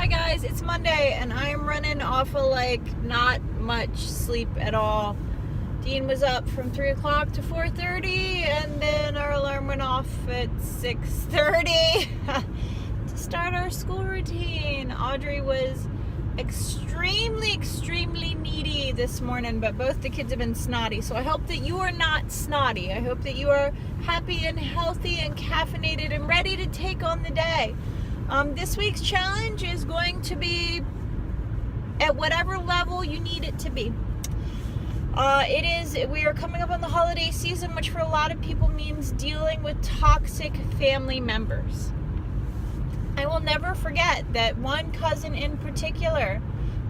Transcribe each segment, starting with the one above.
guys, it's Monday and I'm running off of like not much sleep at all. Dean was up from 3 o'clock to 4:30 and then our alarm went off at 6:30 to start our school routine. Audrey was extremely needy this morning, but both the kids have been snotty. So I hope that you are not snotty. I hope that you are happy and healthy and caffeinated and ready to take on the day. This week's challenge is going to be at whatever level you need it to be. We are coming up on the holiday season, which for a lot of people means dealing with toxic family members. I will never forget that one cousin in particular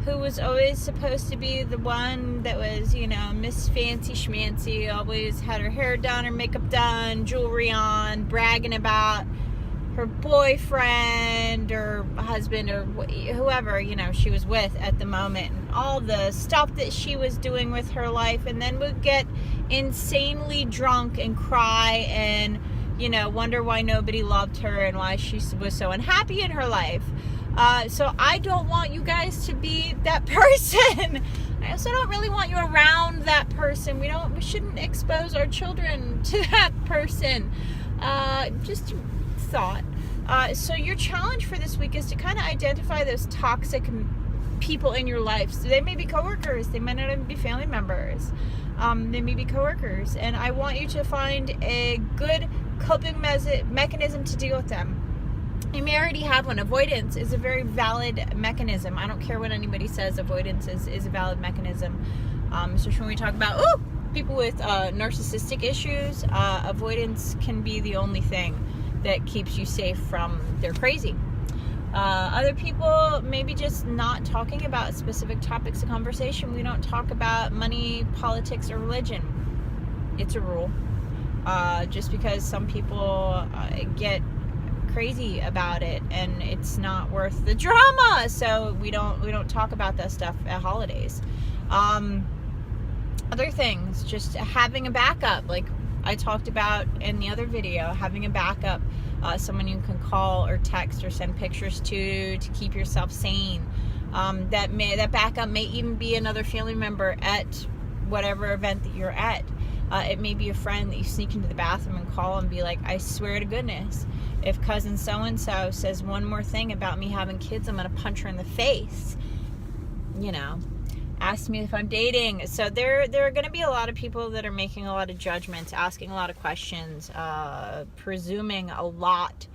who was always supposed to be the one that was, Miss Fancy Schmancy, always had her hair done, her makeup done, jewelry on, bragging about her boyfriend or husband or whoever, she was with at the moment, and all the stuff that she was doing with her life, and then would get insanely drunk and cry and, wonder why nobody loved her and why she was so unhappy in her life. So I don't want you guys to be that person. I also don't really want you around that person. We shouldn't expose our children to that person. Just thought. So your challenge for this week is to kind of identify those toxic people in your life. So they may be coworkers, they might not even be family members. They may be coworkers, and I want you to find a good coping mechanism to deal with them. You may already have one. Avoidance is a very valid mechanism. I don't care what anybody says, avoidance is a valid mechanism. Especially when we talk about people with narcissistic issues, avoidance can be the only thing that keeps you safe from their crazy. Other people, maybe just not talking about specific topics of conversation. We don't talk about money, politics, or religion. It's a rule. Just because some people get crazy about it and it's not worth the drama, so we don't talk about that stuff at holidays. Other things, just having a backup, like I talked about in the other video, having a backup, someone you can call or text or send pictures to keep yourself sane. That backup may even be another family member at whatever event that you're at. It may be a friend that you sneak into the bathroom and call and be like, I swear to goodness, if cousin so-and-so says one more thing about me having kids, I'm going to punch her in the face. Ask me if I'm dating. So there are going to be a lot of people that are making a lot of judgments, asking a lot of questions, presuming a lot.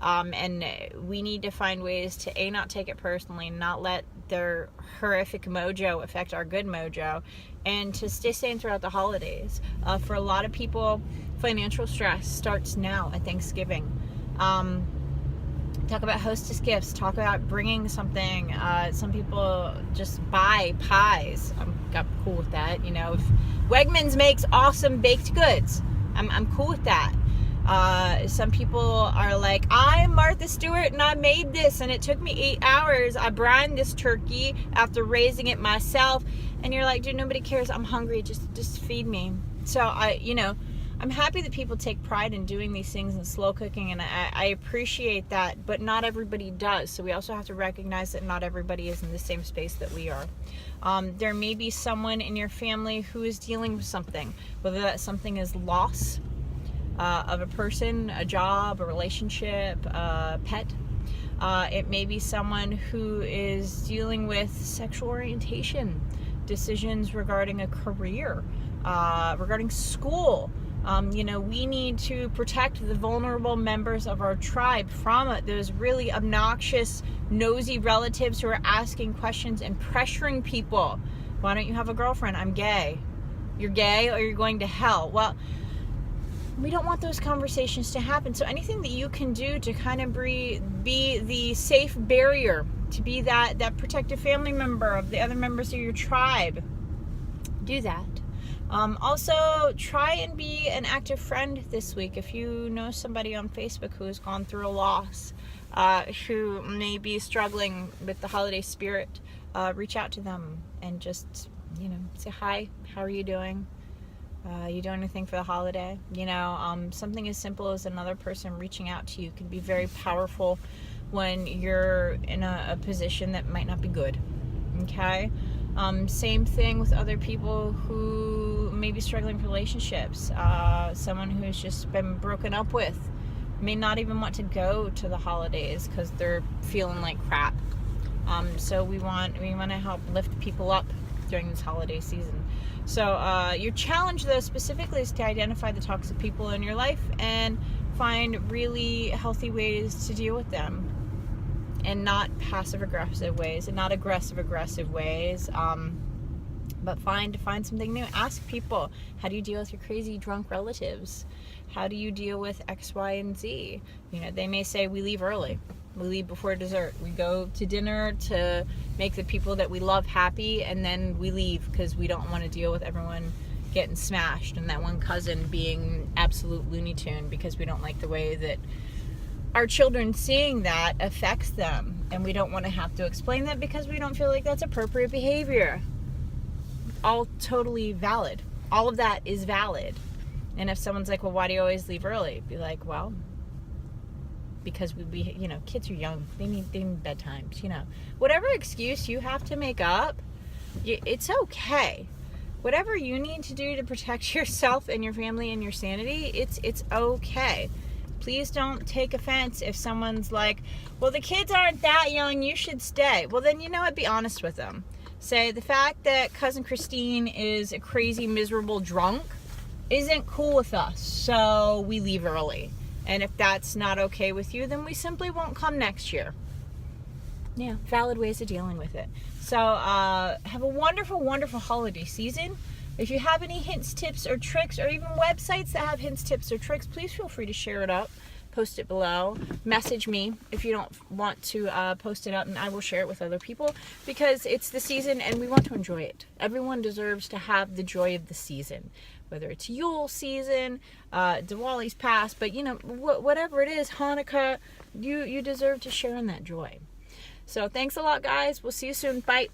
And we need to find ways to not take it personally, not let their horrific mojo affect our good mojo, and to stay sane throughout the holidays. For a lot of people, financial stress starts now at Thanksgiving. Talk about hostess gifts. Talk about bringing something. Some people just buy pies. I'm cool with that. If Wegmans makes awesome baked goods, I'm cool with that. Some people are like, I'm Martha Stewart and I made this and it took me 8 hours. I brined this turkey after raising it myself. And you're like, dude, nobody cares. I'm hungry. Just feed me. So I'm happy that people take pride in doing these things and slow cooking, and I appreciate that, but not everybody does. So we also have to recognize that not everybody is in the same space that we are. There may be someone in your family who is dealing with something, whether that something is loss of a person, a job, a relationship, a pet. It may be someone who is dealing with sexual orientation, decisions regarding a career, regarding school. We need to protect the vulnerable members of our tribe from those really obnoxious, nosy relatives who are asking questions and pressuring people. Why don't you have a girlfriend? I'm gay. You're gay or you're going to hell. Well, we don't want those conversations to happen. So anything that you can do to kind of be the safe barrier, to be that protective family member of the other members of your tribe, do that. Also, try and be an active friend this week. If you know somebody on Facebook who has gone through a loss, who may be struggling with the holiday spirit, reach out to them and just, say hi. How are you doing? You doing anything for the holiday? Something as simple as another person reaching out to you can be very powerful when you're in a position that might not be good. Okay? Same thing with other people who may be struggling with relationships. Someone who's just been broken up with may not even want to go to the holidays because they're feeling like crap. So we want to help lift people up during this holiday season. So your challenge, though, specifically is to identify the toxic people in your life and find really healthy ways to deal with them, and not passive-aggressive ways, and not aggressive ways. But find something new. Ask people, how do you deal with your crazy drunk relatives? How do you deal with X, Y, and Z? They may say, we leave early. We leave before dessert. We go to dinner to make the people that we love happy, and then we leave because we don't want to deal with everyone getting smashed and that one cousin being absolute Looney Tune because we don't like the way that our children seeing that affects them, and we don't want to have to explain that because we don't feel like that's appropriate behavior. All totally valid. All of that is valid. And if someone's like, well, why do you always leave early? Be like, well, because we kids are young. They need bedtimes, Whatever excuse you have to make up, it's okay. Whatever you need to do to protect yourself and your family and your sanity, it's okay. Please don't take offense if someone's like, well, the kids aren't that young, you should stay. Well, then, be honest with them. Say, the fact that Cousin Christine is a crazy, miserable drunk isn't cool with us, so we leave early. And if that's not okay with you, then we simply won't come next year. Yeah, valid ways of dealing with it. So have a wonderful, wonderful holiday season. If you have any hints, tips, or tricks, or even websites that have hints, tips, or tricks, please feel free to share it up. Post it below. Message me if you don't want to post it up, and I will share it with other people, because it's the season and we want to enjoy it. Everyone deserves to have the joy of the season, whether it's Yule season, Diwali's past, but whatever it is, Hanukkah, you deserve to share in that joy. So thanks a lot, guys. We'll see you soon. Bye.